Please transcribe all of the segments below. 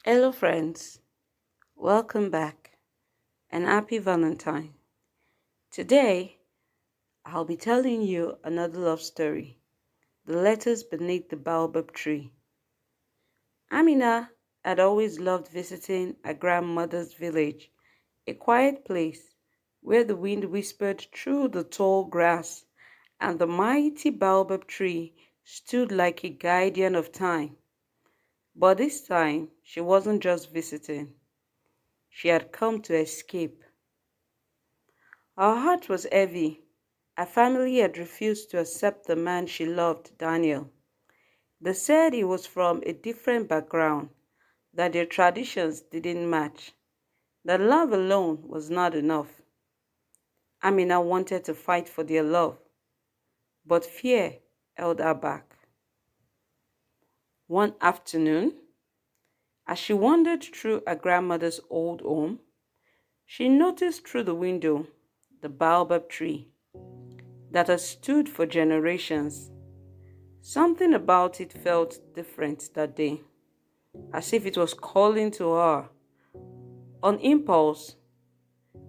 Hello, friends. Welcome back and happy Valentine. Today, I'll be telling you another love story, The Letters Beneath the Baobab Tree. Amina had always loved visiting her grandmother's village, a quiet place where the wind whispered through the tall grass and the mighty baobab tree stood like a guardian of time. But this time, she wasn't just visiting. She had come to escape. Her heart was heavy. Her family had refused to accept the man she loved, Daniel. They said he was from a different background, that their traditions didn't match, that love alone was not enough. Amina wanted to fight for their love, but fear held her back. One afternoon, as she wandered through her grandmother's old home, she noticed through the window the baobab tree that had stood for generations. Something about it felt different that day, as if it was calling to her. On impulse,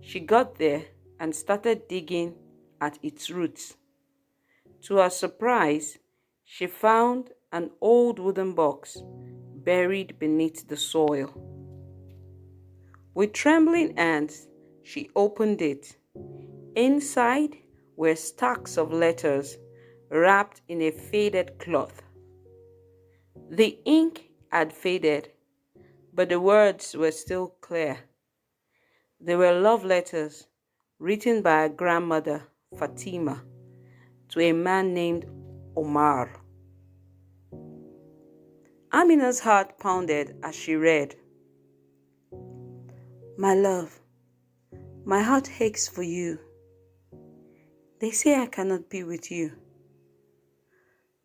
she got there and started digging at its roots. To her surprise, she found an old wooden box buried beneath the soil. With trembling hands, she opened it. Inside were stacks of letters wrapped in a faded cloth. The ink had faded, but the words were still clear. They were love letters written by her grandmother, Fatima, to a man named Omar. Amina's heart pounded as she read, "My love, my heart aches for you. They say I cannot be with you.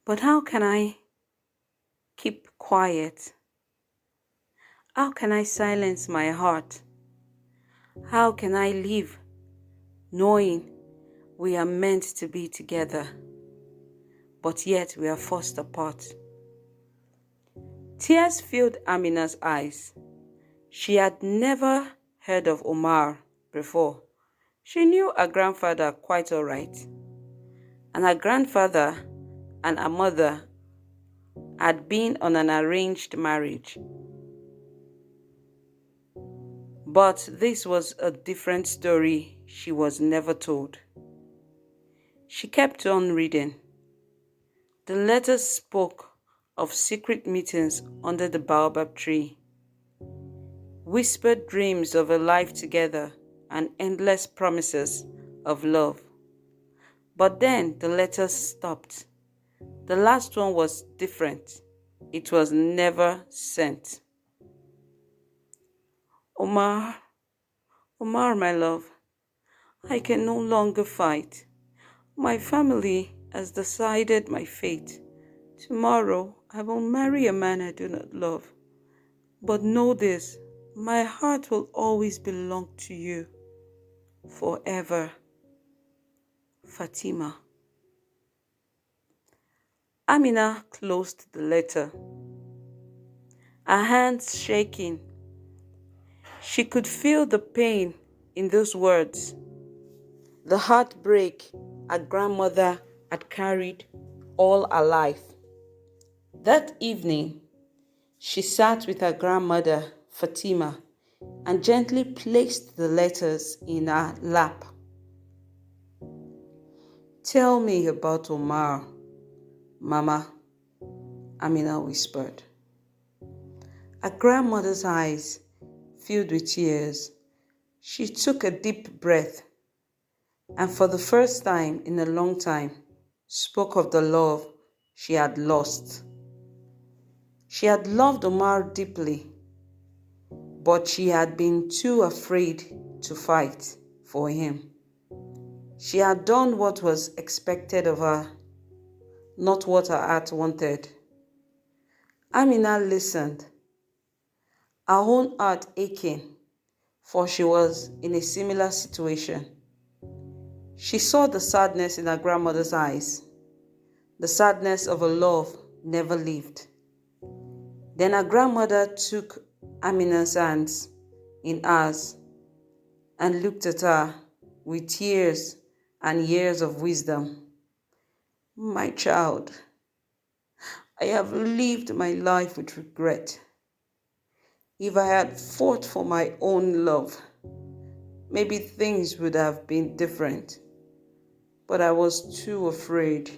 But how can I keep quiet? How can I silence my heart? How can I live knowing we are meant to be together, but yet we are forced apart?" Tears filled Amina's eyes. She had never heard of Omar before. She knew her grandfather quite all right, and her grandfather and her mother had been on an arranged marriage. But this was a different story she was never told. She kept on reading. The letters spoke of secret meetings under the baobab tree, whispered dreams of a life together, and endless promises of love. But then the letters stopped. The last one was different. It was never sent. Omar, Omar, my love, I can no longer fight. My family has decided my fate. Tomorrow I will marry a man I do not love. But know this, my heart will always belong to you. Forever. Fatima. Amina closed the letter, her hands shaking. She could feel the pain in those words, the heartbreak her grandmother had carried all her life. That evening, she sat with her grandmother, Fatima, and gently placed the letters in her lap. "Tell me about Omar, Mama," Amina whispered. Her grandmother's eyes filled with tears. She took a deep breath and for the first time in a long time spoke of the love she had lost. She had loved Omar deeply, but she had been too afraid to fight for him. She had done what was expected of her, not what her heart wanted. Amina listened, her own heart aching, for she was in a similar situation. She saw the sadness in her grandmother's eyes, the sadness of a love never lived. Then her grandmother took Amina's hands in ours and looked at her with tears and years of wisdom. My child, I have lived my life with regret. If I had fought for my own love, maybe things would have been different. But I was too afraid.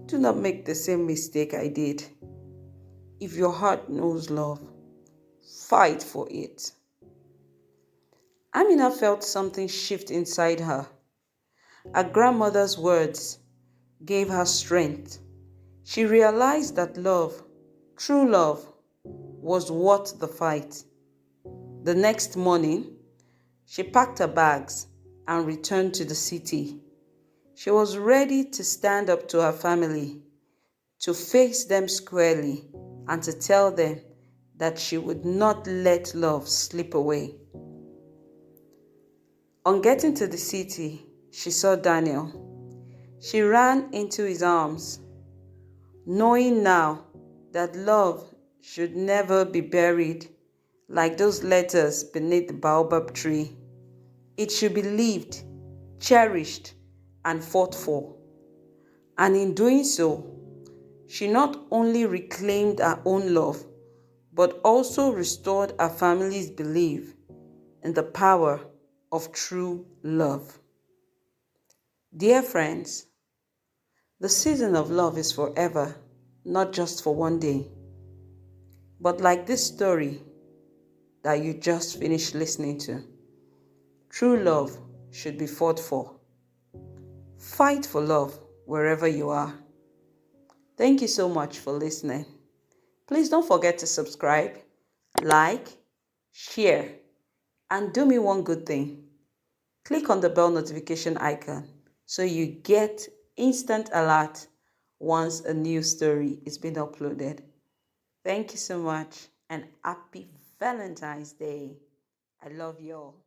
Do not make the same mistake I did. If your heart knows love, fight for it. Amina felt something shift inside her. Her grandmother's words gave her strength. She realized that love, true love, was worth the fight. The next morning, she packed her bags and returned to the city. She was ready to stand up to her family, to face them squarely, and to tell them that she would not let love slip away. On getting to the city, she saw Daniel. She ran into his arms, knowing now that love should never be buried like those letters beneath the baobab tree. It should be lived, cherished, and fought for. And in doing so, she not only reclaimed her own love, but also restored her family's belief in the power of true love. Dear friends, the season of love is forever, not just for one day. But like this story that you just finished listening to, true love should be fought for. Fight for love wherever you are. Thank you so much for listening. Please don't forget to subscribe, like, share, and do me one good thing. Click on the bell notification icon so you get instant alert once a new story is being uploaded. Thank you so much and happy Valentine's Day. I love you all.